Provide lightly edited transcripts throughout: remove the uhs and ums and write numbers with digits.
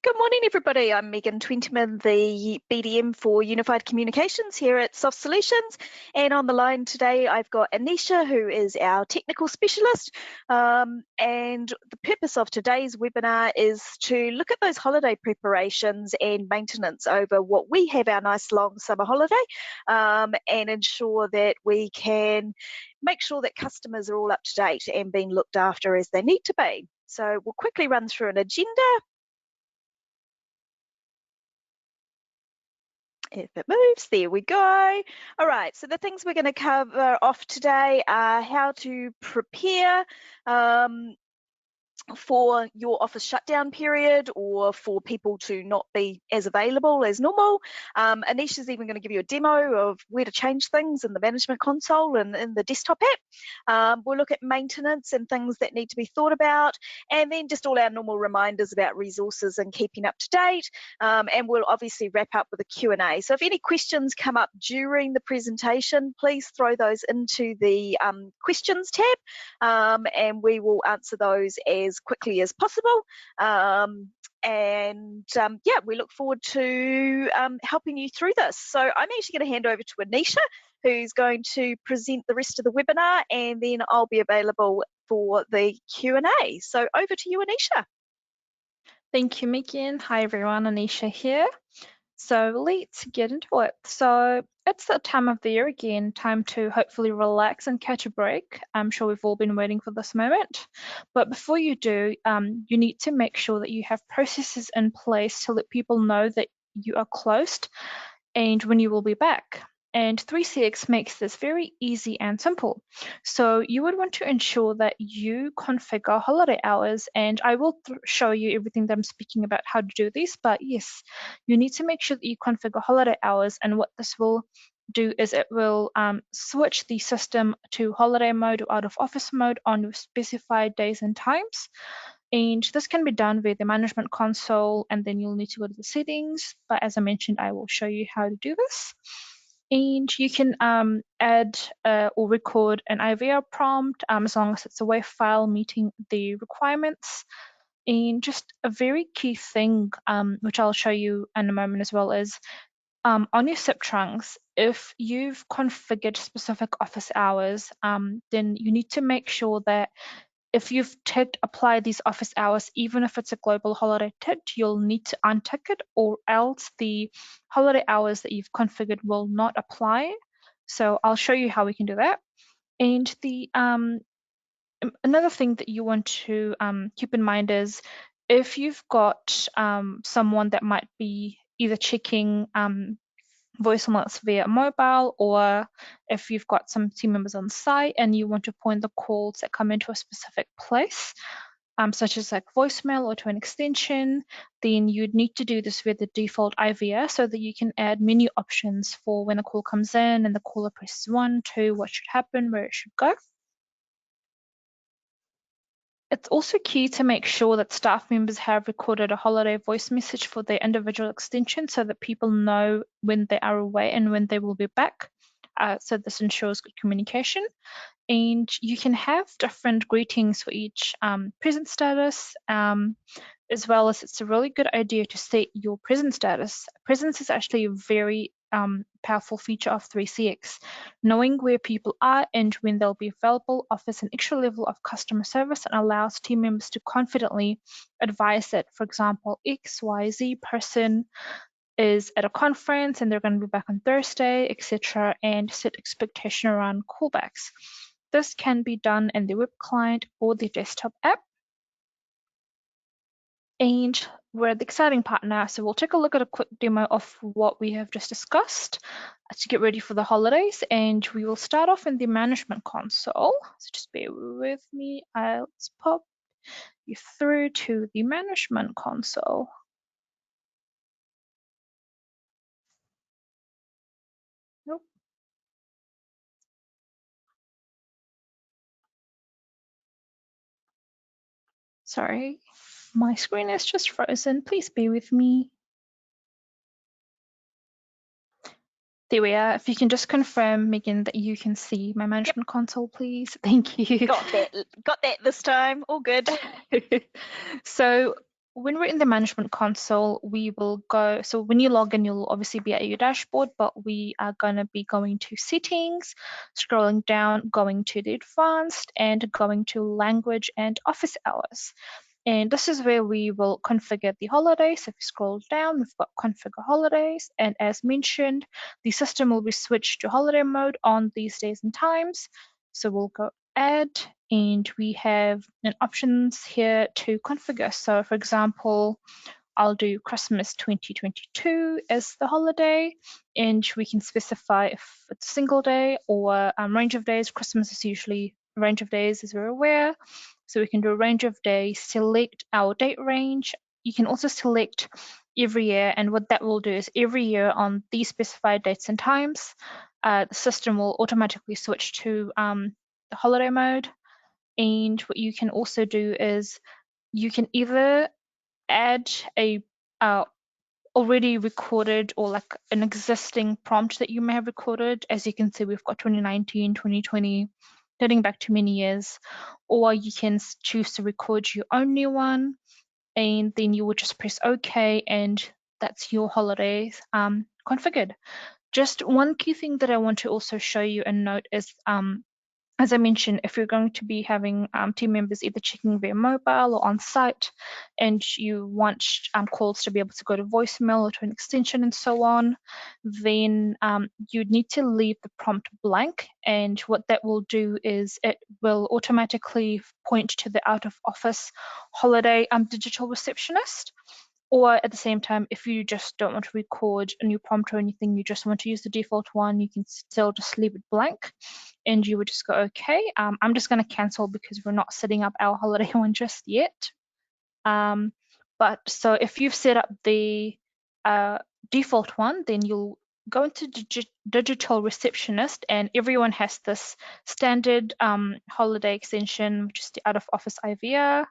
Good morning, everybody. I'm Megan Twentyman, the BDM for Unified Communications here at Soft Solutions. And on the line today, I've got Anisha, who is our technical specialist. And the purpose of today's webinar is to look at those holiday preparations and maintenance over what we have our nice long summer holiday, and ensure that we can make sure that customers are all up to date and being looked after as they need to be. So we'll quickly run through an agenda. If it moves, there we go. All right, so the things we're going to cover off today are how to prepare for your office shutdown period, or for people to not be as available as normal. Anisha's even going to give you a demo of where to change things in the management console and in the desktop app. We'll look at maintenance and things that need to be thought about, and then just all our normal reminders about resources and keeping up to date. And we'll obviously wrap up with a Q&A. So if any questions come up during the presentation, please throw those into the questions tab, and we will answer those as quickly as possible. Yeah, we look forward to helping you through this. So I'm actually going to hand over to Anisha, who's going to present the rest of the webinar, and then I'll be available for the Q&A. So over to you, Anisha. Thank you, Megan. Hi everyone, Anisha here. So let's get into it. So it's that time of the year again, time to hopefully relax and catch a break. I'm sure we've all been waiting for this moment. But before you do, you need to make sure that you have processes in place to let people know that you are closed and when you will be back. And 3CX makes this very easy and simple. So you would want to ensure that you configure holiday hours, and I will show you everything that I'm speaking about how to do this. But yes, you need to make sure that you configure holiday hours, and what this will do is it will switch the system to holiday mode or out of office mode on your specified days and times. And this can be done via the management console, and then you'll need to go to the settings. But as I mentioned, I will show you how to do this. And you can add or record an IVR prompt as long as it's a WAV file meeting the requirements. And just a very key thing, which I'll show you in a moment as well, is on your SIP trunks, if you've configured specific office hours, then you need to make sure that if you've ticked apply these office hours, even if it's a global holiday ticked, you'll need to untick it, or else the holiday hours that you've configured will not apply. So I'll show you how we can do that. And the another thing that you want to keep in mind is if you've got someone that might be either checking voice alerts via mobile, or if you've got some team members on site and you want to point the calls that come into a specific place, such as like voicemail or to an extension, then you'd need to do this with the default IVR so that you can add menu options for when a call comes in and the caller presses 1, 2, what should happen, where it should go. It's also key to make sure that staff members have recorded a holiday voice message for their individual extension so that people know when they are away and when they will be back. So this ensures good communication. And you can have different greetings for each present status, as well as it's a really good idea to set your present status. Presence is actually a very powerful feature of 3CX. Knowing where people are and when they'll be available offers an extra level of customer service and allows team members to confidently advise that, for example, XYZ person is at a conference and they're going to be back on Thursday, etc., and set expectation around callbacks. This can be done in the web client or the desktop app. And we're the exciting part now, so we'll take a look at a quick demo of what we have just discussed to get ready for the holidays, and we will start off in the management console. So just bear with me. Let's pop you through to the management console. Nope. Sorry, my screen is just frozen. Please bear with me. There we are. If you can just confirm, Megan, that you can see my management console, please. Thank you. Got that this time. All good. So when we're in the management console, we will go, so when you log in, you'll obviously be at your dashboard, but we are going to be going to settings, scrolling down, going to the advanced, and going to language and office hours. And this is where we will configure the holidays. If you scroll down, we've got configure holidays. And as mentioned, the system will be switched to holiday mode on these days and times. So we'll go add, and we have an options here to configure. So for example, I'll do Christmas 2022 as the holiday, and we can specify if it's a single day or range of days. Christmas is usually a range of days, as we're aware. So we can do a range of days, select our date range. You can also select every year, and what that will do is every year on these specified dates and times, the system will automatically switch to the holiday mode. And what you can also do is you can either add a already recorded or like an existing prompt that you may have recorded. As you can see, we've got 2019, 2020, dating back to many years, or you can choose to record your own new one, and then you would just press OK, and that's your holidays configured. Just one key thing that I want to also show you and note is as I mentioned, if you're going to be having team members either checking via mobile or on site, and you want calls to be able to go to voicemail or to an extension and so on, then you need to leave the prompt blank. And what that will do is it will automatically point to the out of office holiday digital receptionist. Or at the same time, if you just don't want to record a new prompt or anything, you just want to use the default one, you can still just leave it blank, and you would just go, okay, I'm just going to cancel because we're not setting up our holiday one just yet. But so if you've set up the default one, then you'll go into digital receptionist, and everyone has this standard holiday extension, which is the out of office IVR.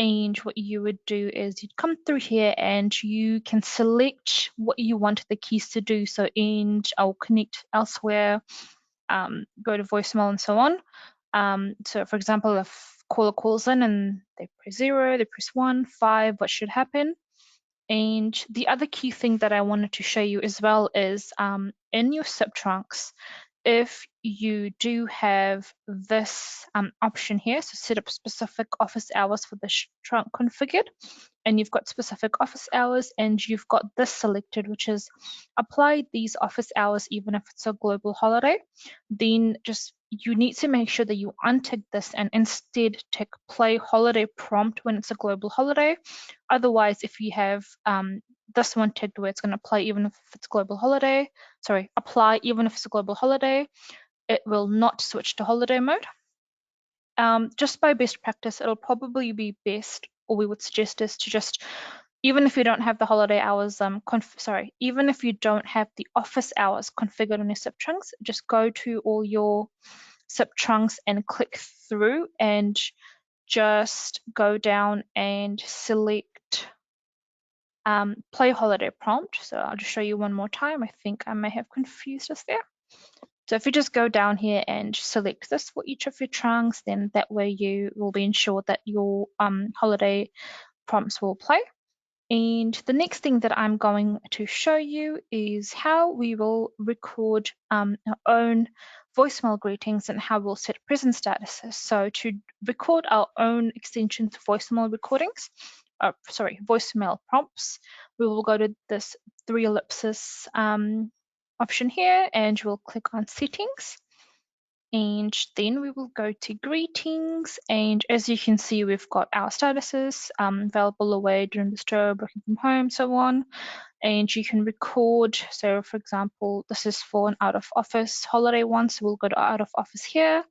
And what you would do is you'd come through here and you can select what you want the keys to do. So end, I'll connect elsewhere, go to voicemail and so on. So for example, if caller calls in and they press 0, they press 1, 5, what should happen? And the other key thing that I wanted to show you as well is in your SIP trunks, if you do have this option here, so set up specific office hours for the trunk configured, and you've got specific office hours, and you've got this selected, which is apply these office hours even if it's a global holiday, then just you need to make sure that you untick this and instead tick play holiday prompt when it's a global holiday. Otherwise, if you have this one ticked where it's going to play even if it's global holiday, sorry, apply even if it's a global holiday, it will not switch to holiday mode. Just by best practice, it'll probably be best, or we would suggest is to just, even if you don't have the holiday hours, even if you don't have the office hours configured on your SIP trunks, just go to all your SIP trunks and click through and just go down and select play holiday prompt. So I'll just show you one more time. I think I may have confused us there. So if you just go down here and select this for each of your trunks, then that way you will be ensured that your holiday prompts will play. And the next thing that I'm going to show you is how we will record our own voicemail greetings and how we'll set present statuses. So to record our own extensions voicemail recordings, voicemail prompts, we will go to this 3 ellipses option here, and we'll click on settings. And then we will go to greetings, and as you can see, we've got our statuses available away, during the strobe, working from home, so on. And you can record, so for example, this is for an out of office holiday one, so we'll go to out of office here,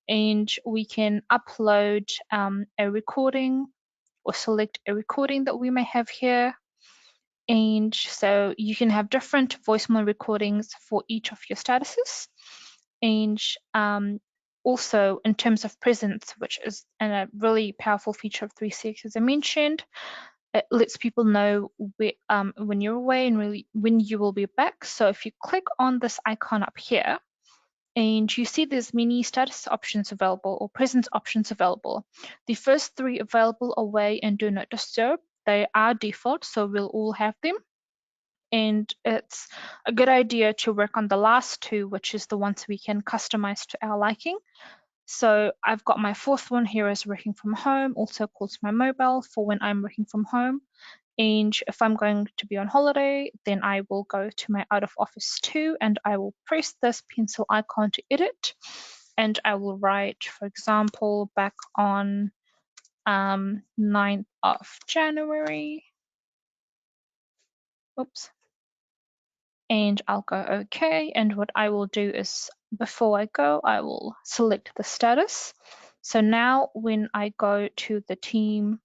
and we can upload a recording or select a recording that we may have here. And so you can have different voicemail recordings for each of your statuses. And also in terms of presence, which is a really powerful feature of 3CX, as I mentioned, it lets people know when you're away and really when you will be back. So if you click on this icon up here, and you see there's many status options available or presence options available. The first 3 available away and do not disturb. they are default, so we'll all have them. And it's a good idea to work on the last two, which is the ones we can customize to our liking. So I've got my fourth one here as working from home, also called my mobile for when I'm working from home. And if I'm going to be on holiday, then I will go to my out of office 2 and I will press this pencil icon to edit. And I will write, for example, back on 9th of January. Oops. And I'll go OK. And what I will do is before I go, I will select the status. So now when I go to the team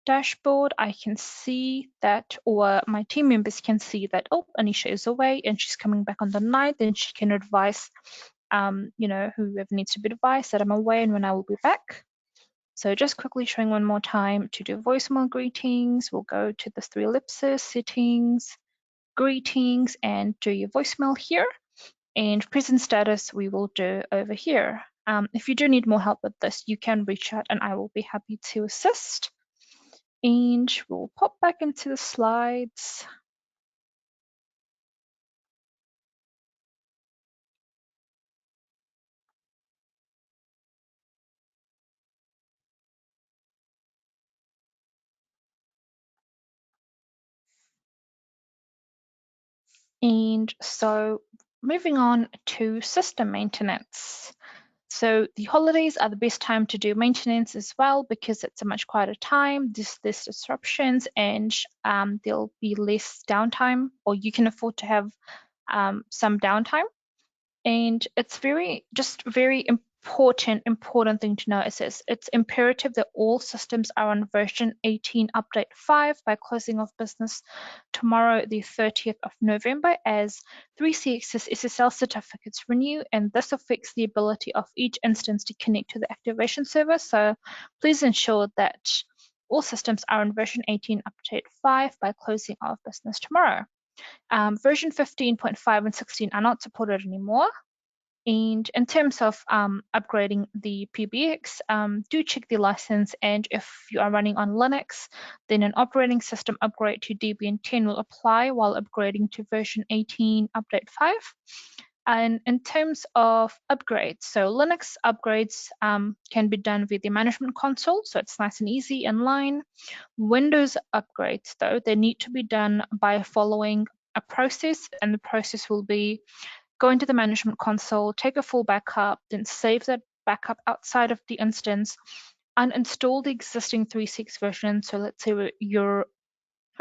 dashboard, I can see that, or my team members can see that, oh, Anisha is away and she's coming back on the 9th, and she can advise, whoever needs to be advised that I'm away and when I will be back. So just quickly showing one more time to do voicemail greetings. We'll go to the 3 ellipses, settings, greetings, and do your voicemail here. And present status we will do over here. If you do need more help with this, you can reach out and I will be happy to assist. And we'll pop back into the slides. And so moving on to system maintenance. So the holidays are the best time to do maintenance as well, because it's a much quieter time, there's less disruptions, and there'll be less downtime, or you can afford to have some downtime. And it's very important thing to know is this: it's imperative that all systems are on version 18 update 5 by closing of business tomorrow, the 30th of November, as 3CX's SSL certificates renew, and this affects the ability of each instance to connect to the activation server. So please ensure that all systems are on version 18 update 5 by closing of business tomorrow. Version 15.5 and 16 are not supported anymore. And in terms of upgrading the PBX, do check the license. And if you are running on Linux, then an operating system upgrade to Debian 10 will apply while upgrading to version 18 update 5. And in terms of upgrades, so Linux upgrades can be done with the management console, so it's nice and easy in line. Windows upgrades, though, they need to be done by following a process, and the process will be go into the management console, take a full backup, then save that backup outside of the instance, uninstall the existing 3.6 version. So let's say you're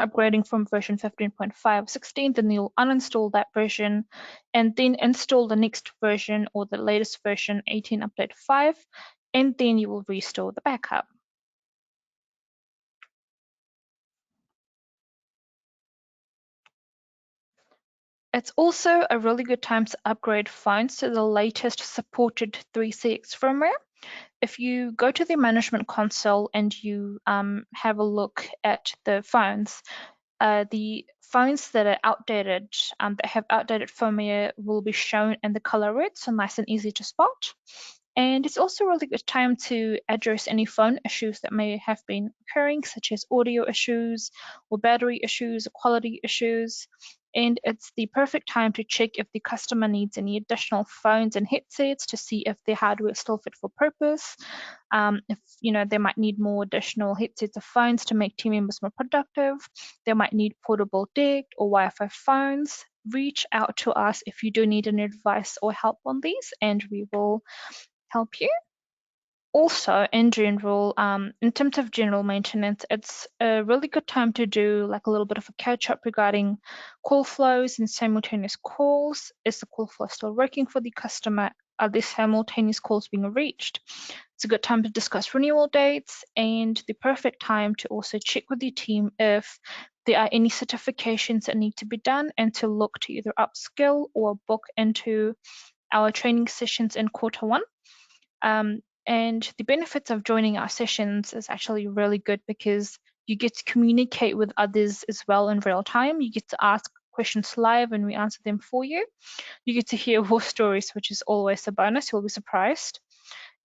upgrading from version 15.5, 16, then you'll uninstall that version and then install the next version or the latest version 18 update 5, and then you will restore the backup. It's also a really good time to upgrade phones to the latest supported 3CX firmware. If you go to the management console and you have a look at the phones that are outdated, that have outdated firmware, will be shown in the color red, so nice and easy to spot. And it's also a really good time to address any phone issues that may have been occurring, such as audio issues or battery issues or quality issues. And it's the perfect time to check if the customer needs any additional phones and headsets to see if their hardware is still fit for purpose. If they might need more additional headsets or phones to make team members more productive. They might need portable DECT or Wi-Fi phones. Reach out to us if you do need any advice or help on these, and we will help you. Also, in general, in terms of general maintenance, it's a really good time to do like a little bit of a catch up regarding call flows and simultaneous calls. Is the call flow still working for the customer? Are there simultaneous calls being reached? It's a good time to discuss renewal dates, and the perfect time to also check with your team if there are any certifications that need to be done, and to look to either upskill or book into our training sessions in Q1. And the benefits of joining our sessions is actually really good because you get to communicate with others as well in real time. You get to ask questions live and we answer them for you. You get to hear war stories, which is always a bonus. You'll be surprised.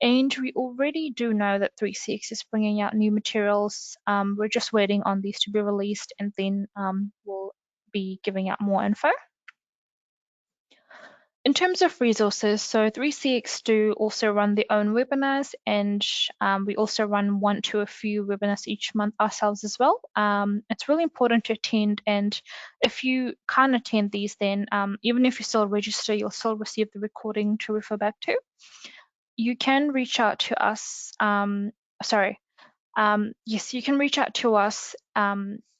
And we already do know that 3CX is bringing out new materials. We're just waiting on these to be released, and then we'll be giving out more info. In terms of resources, so 3CX do also run their own webinars, and we also run one to a few webinars each month ourselves as well. It's really important to attend, and if you can't attend these, then even if you still register, you'll still receive the recording to refer back to. You can reach out to us, yes, you can reach out to us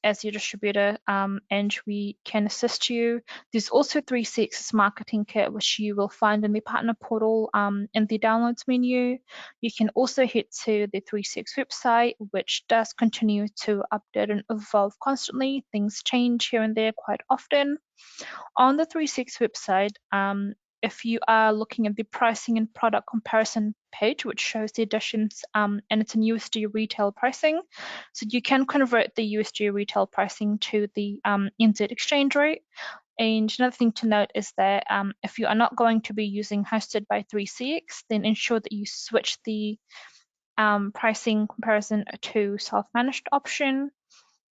as your distributor, and we can assist you. There's also 3CX's marketing kit, which you will find in the partner portal in the downloads menu. You can also head to the 3CX website, which does continue to update and evolve constantly. Things change here and there quite often. On the 3CX website, if you are looking at the pricing and product comparison page, which shows the additions, and it's in USD retail pricing, so you can convert the USD retail pricing to the NZ exchange rate. And another thing to note is that if you are not going to be using hosted by 3CX, then ensure that you switch the pricing comparison to self-managed option.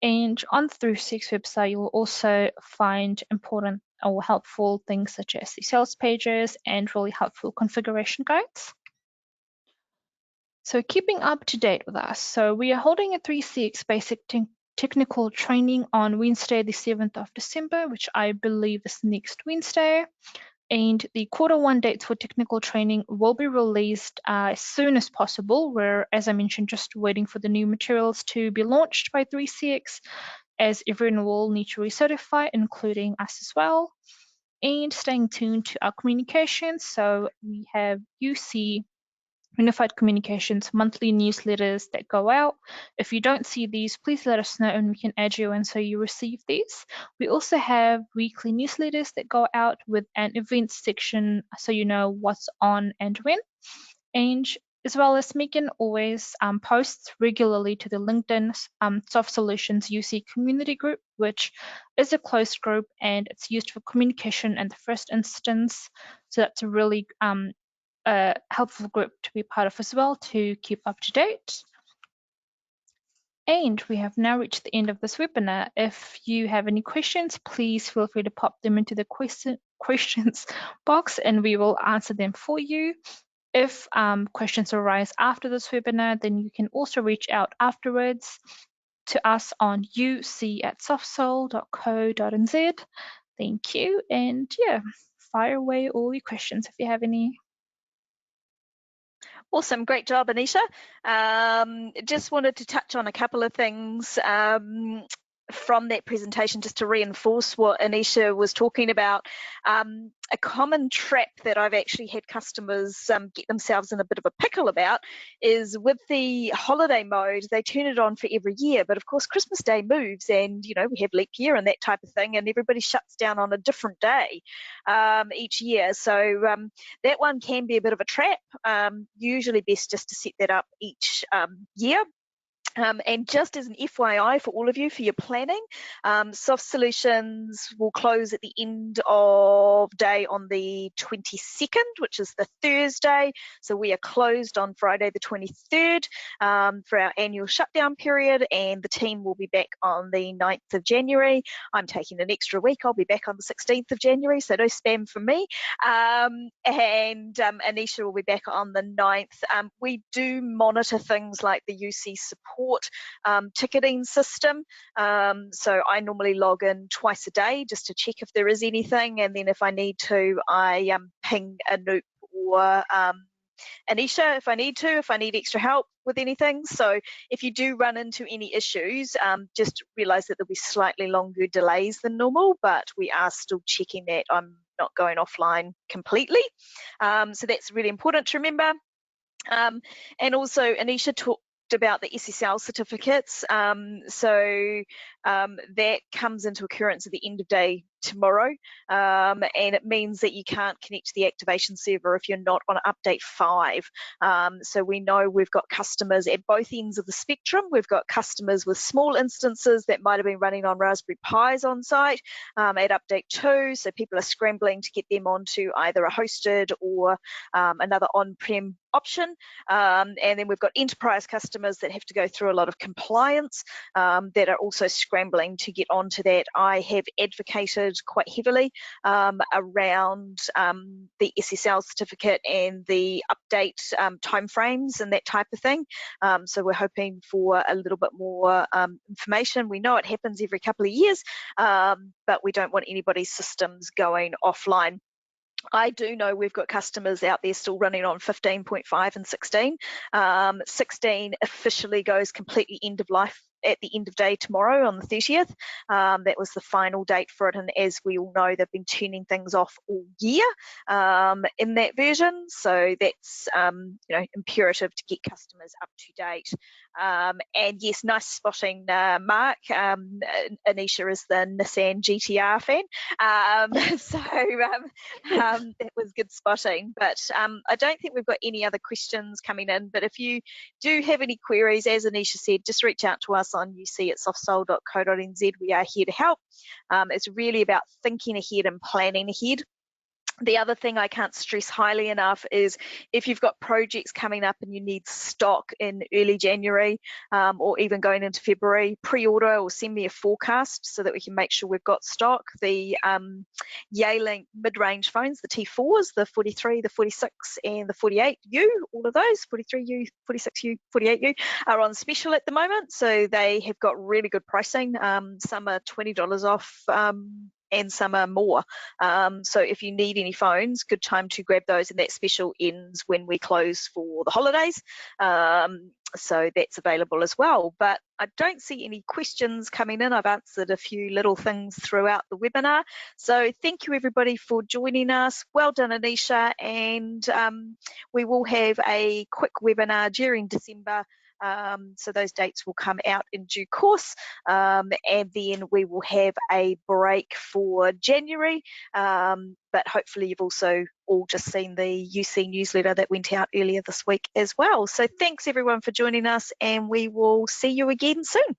And on the 3CX website, you'll also find important or helpful things such as the sales pages and really helpful configuration guides. So keeping up to date with us. So we are holding a 3CX basic technical training on Wednesday, the 7th of December, which I believe is next Wednesday. And the Q1 dates for technical training will be released as soon as possible. We're, as I mentioned, just waiting for the new materials to be launched by 3CX, as everyone will need to recertify, including us as well. And staying tuned to our communications. So we have UC Unified Communications monthly newsletters that go out. If you don't see these, please let us know and we can add you in so you receive these. We also have weekly newsletters that go out with an events section so you know what's on and when. And as well as Megan always posts regularly to the LinkedIn Soft Solutions UC community group, which is a closed group and it's used for communication in the first instance. So that's a really a helpful group to be part of as well to keep up to date. And we have now reached the end of this webinar. If you have any questions, please feel free to pop them into the questions box and we will answer them for you. If questions arise after this webinar, then you can also reach out afterwards to us on uc@softsol.co.nz. Thank you, and yeah, fire away all your questions if you have any. Awesome, great job, Anisha. Just wanted to touch on a couple of things from that presentation just to reinforce what Anisha was talking about. A common trap that I've actually had customers get themselves in a bit of a pickle about is with the holiday mode, they turn it on for every year, but of course Christmas Day moves and we have leap year and that type of thing, and everybody shuts down on a different day each year. So that one can be a bit of a trap. Usually best just to set that up each year. And just as an FYI for all of you for your planning, Soft Solutions will close at the end of day on the 22nd, which is the Thursday. So we are closed on Friday the 23rd for our annual shutdown period, and the team will be back on the 9th of January. I'm taking an extra week. I'll be back on the 16th of January, so no spam from me. And Anisha will be back on the 9th. We do monitor things like the UC support ticketing system. So I normally log in twice a day just to check if there is anything, and then if I need to, I ping Anoop or Anisha if I need extra help with anything. So if you do run into any issues, just realize that there'll be slightly longer delays than normal, but we are still checking that I'm not going offline completely. So that's really important to remember. And also Anisha talked about the SSL certificates. So That comes into occurrence at the end of day tomorrow, and it means that you can't connect to the activation server if you're not on update 5. So we know we've got customers at both ends of the spectrum. We've got customers with small instances that might have been running on Raspberry Pis on site at update 2, so people are scrambling to get them onto either a hosted or another on-prem option, and then we've got enterprise customers that have to go through a lot of compliance that are also scrambling to get onto that. I have advocated quite heavily around the SSL certificate and the update timeframes and that type of thing. So we're hoping for a little bit more information. We know it happens every couple of years, but we don't want anybody's systems going offline. I do know we've got customers out there still running on 15.5 and 16. 16 officially goes completely end of life at the end of day tomorrow on the 30th. That was the final date for it, and as we all know, they've been turning things off all year in that version. So that's imperative to get customers up to date. And yes, nice spotting, Mark. Anisha is the Nissan GTR fan, so that was good spotting. But I don't think we've got any other questions coming in. But if you do have any queries, as Anisha said, just reach out to us on uc@softsoul.co.nz. We are here to help. It's really about thinking ahead and planning ahead. The other thing I can't stress highly enough is if you've got projects coming up and you need stock in early January or even going into February, pre-order or send me a forecast so that we can make sure we've got stock. The Yealink mid-range phones, the T4s, the 43, the 46 and the 48U, all of those, 43U, 46U, 48U, are on special at the moment. So they have got really good pricing. Some are $20 off and some are more. So if you need any phones, good time to grab those, and that special ends when we close for the holidays. So that's available as well. But I don't see any questions coming in. I've answered a few little things throughout the webinar. So thank you everybody for joining us. Well done, Anisha. And we will have a quick webinar during December. So those dates will come out in due course, and then we will have a break for January, but hopefully you've also all just seen the UC newsletter that went out earlier this week as well. So thanks everyone for joining us, and we will see you again soon.